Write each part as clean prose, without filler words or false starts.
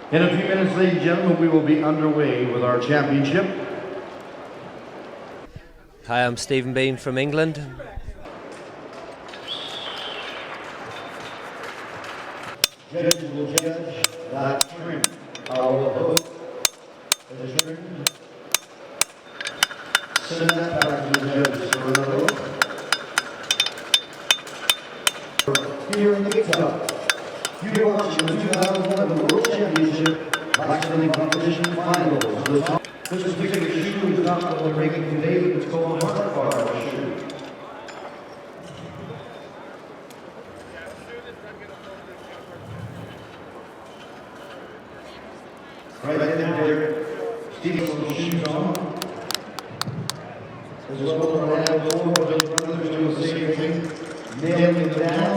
In a few minutes, ladies and gentlemen, we will be underway with our championship. Hi, I'm Stephen Bean from England. Judges will judge that string. Our host is a string. Send that back to the judges for another look. Here in the top, you're watching the 2011 World Championship Blacksmithing Competition Finals. This particular shoe is not what we're making today, but it's called a hard bar shoe. Right there, Steve's little shoes on. As well as our lab four, those brothers doing the same thing, nailing it down.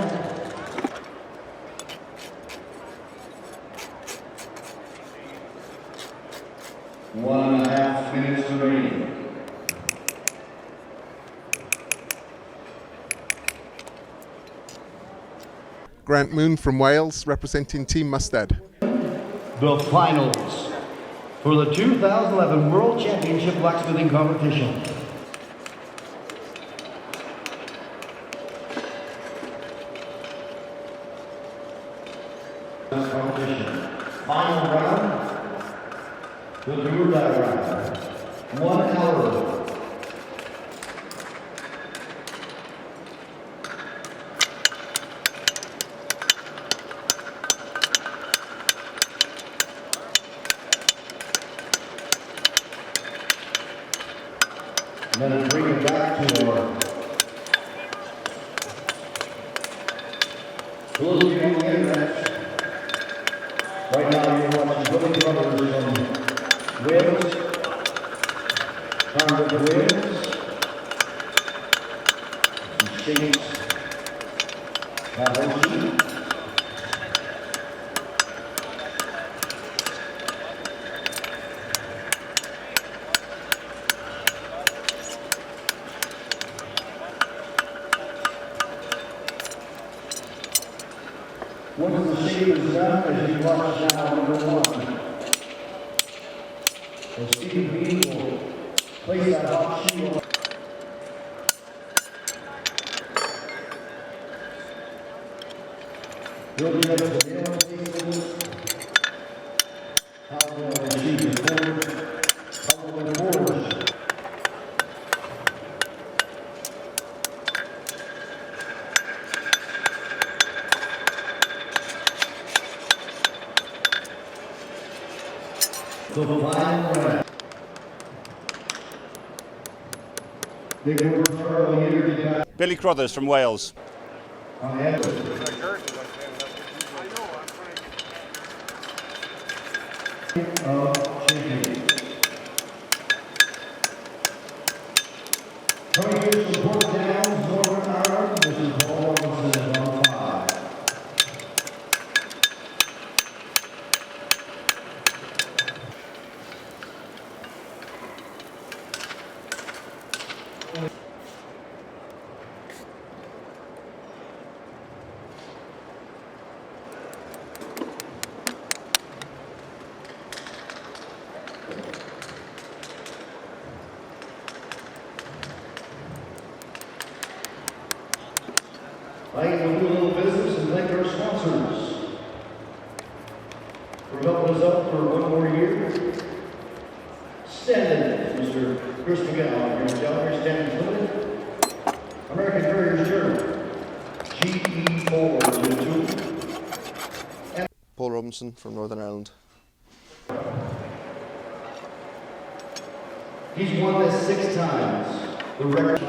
One and a half minutes remaining. Grant Moon from Wales, representing Team Mustad. The finals for the 2011 World Championship Blacksmithing Competition. Final round. The do-or-die round. 1 hour. And then bring it back to our those of you on the internet. Right now you're watching Billy Brothers from Wales, Conrad Wales, and Shades Cavalier. Once the shape is done, as you watch now, number 1. And Steve Bean will place that hot shoe on. We'll judge the nail pieces, how they'll achieve the forward, how they'll forge. The final round. Billy Crothers from Wales. I can do a little business and thank our sponsors for helping us out for one more year. Stand in, Mr. Chris McGowan, your Calgary Standing Limited, American Courier Journal, GE422. Paul Robinson from Northern Ireland. He's won this 6 times. The record.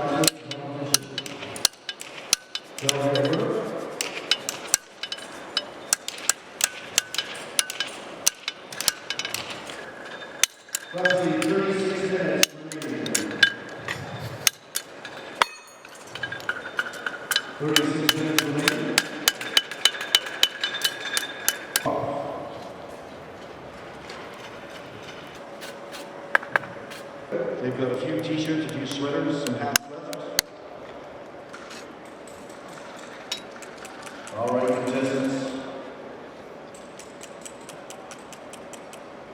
Roughly 36 minutes remaining. 36 minutes remaining. They've got a few t-shirts, a few sweaters, some hats left. All right, contestants.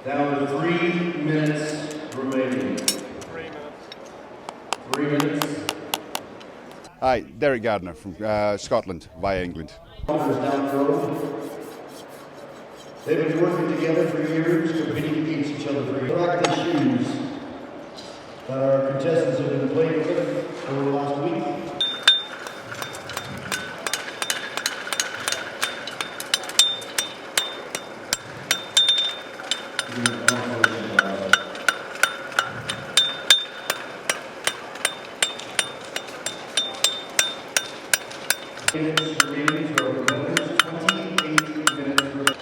Down to 3 minutes remaining. 3 minutes. Hi, Derek Gardner from Scotland via England. Down the road. They've been working together for years, competing against each other for years. Practice shoes that our contestants have been playing with over the last week. Minutes remaining for our opponents, 28 minutes remaining.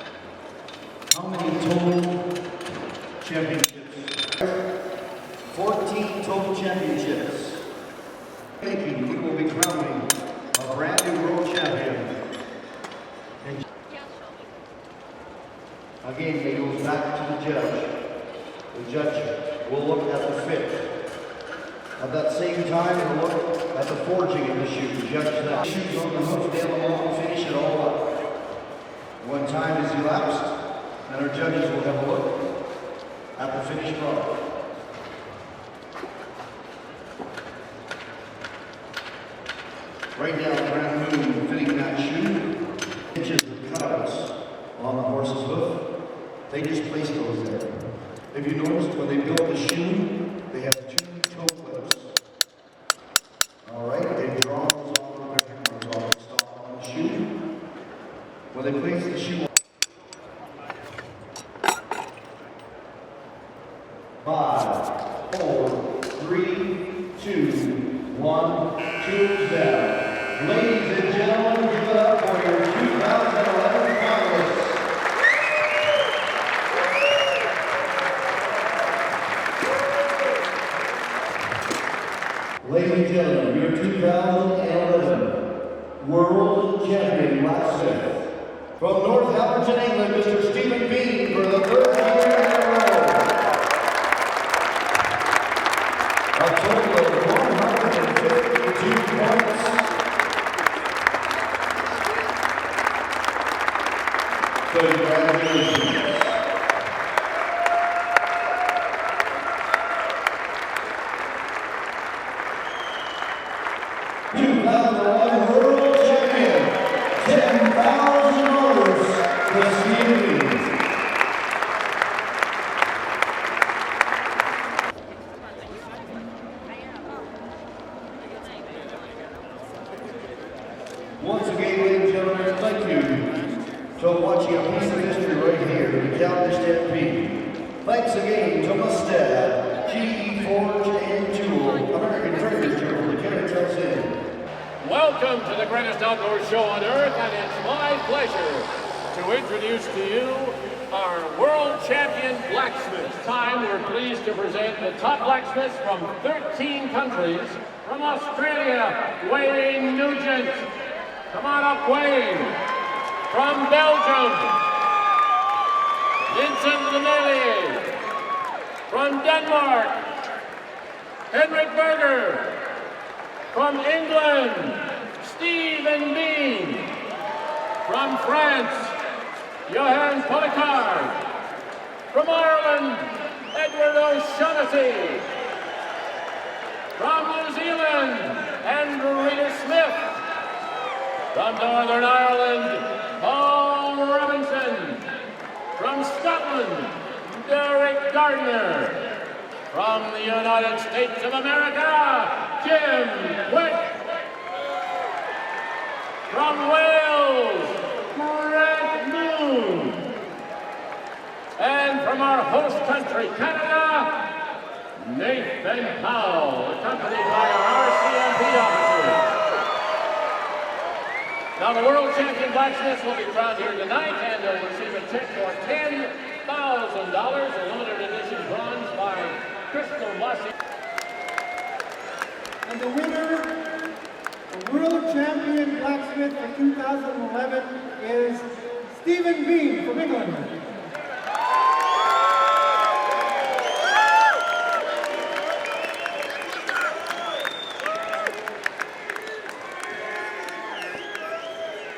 How many total championships? 14 total championships. Thinking we will be crowning a brand new world champion. And again, it goes back to the judge. The judge will look at the fit. At that same time, we'll look at the forging of the shoe. Judge that. Shoes on the hoof, nail them all, finish it all up. When time is elapsed, and our judges will have a look at the finished product. Right now, brand new fitting that shoe. Inches of cutouts on the horse's hoof. They just place those there. If you noticed, when they built the shoe, they have 2 toe clips. All right, they draw those on their hammers off the stock on the shoe. When they place the shoe, 5, 4, 3, 2, 1, shoes down. Ladies and gentlemen, give it up for your 2011 finalists. Ladies and gentlemen, your 2011 World Champion Blacksmith. From Northampton, England, Mr. Stephen Bean for the 3rd year in a row. A total of 152 points. Congratulations. World Champion, $10,000 for Stephen Bean. Once again, ladies and gentlemen, thank you for watching a piece of history right here in the Gauntlet Stampede. Thanks again to Mustad, GE Forge and Tool, American Trader's Journal, to carry us in. Welcome to the greatest outdoor show on earth, and it's my pleasure to introduce to you our world champion blacksmiths. Time we're pleased to present the top blacksmiths from 13 countries. From Australia, Wayne Nugent. Come on up, Wayne. From Belgium, Vincent Lemele. From Denmark, Henrik Berger. From England, Stephen Bean. From France, Johan Policard. From Ireland, Edward O'Shaughnessy. From New Zealand, Andrew Reader Smith. From Northern Ireland, Paul Robinson. From Scotland, Derek Gardner. From the United States of America, Jim Quick. From Wales, Grant Moon. And from our host country, Canada, Nathan Powell, accompanied by our RCMP officers. Now the world champion blacksmiths will be crowned here tonight, and they'll receive a check for $10,000, a limited edition bronze by Crystal Mossy. And the winner, the world champion blacksmith for 2011 is Stephen Bean from England.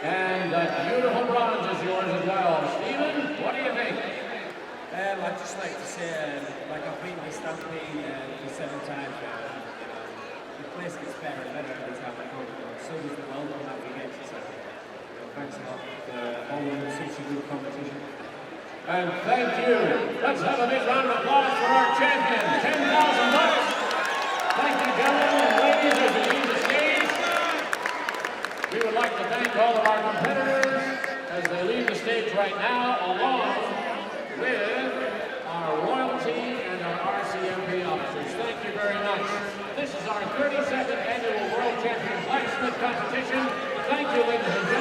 And that beautiful bronze is yours as well. Stephen, what do you think? And I just just like to say, like I've been to Stampede for 7 times now. The place gets better and better every time I come. So does the welcome that we get. So, thanks a lot for holding such a good competition. And thank you. Let's have a big round of applause for our champion, $10,000. Thank you, gentlemen and ladies, as you leave the stage. We would like to thank all of our competitors as they leave the stage right now, along with our royalty and our RCMP officers. Thank you very much. This is our 32nd annual World Champion Blacksmith competition. Thank you, ladies and gentlemen.